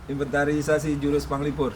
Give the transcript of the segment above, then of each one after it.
Inventarisasi jurus Panglipur.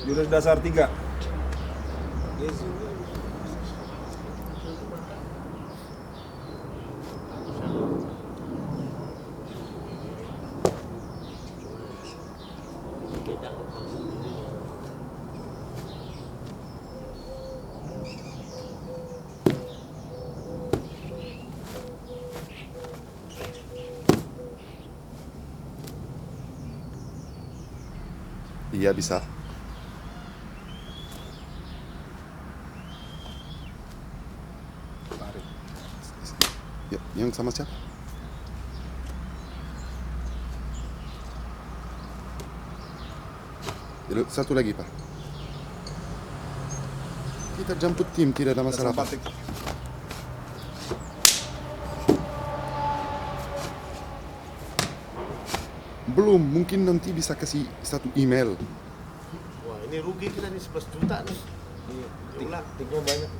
Jurus dasar 3. Iya bisa. Ya, yang sama siapa? Satu lagi, Pak. Kita jemput tim, tidak ada masalah, Pak. Belum, mungkin nanti bisa kasih satu email. Wah, ini rugi kita nih 11 juta nih. Tiknya banyak.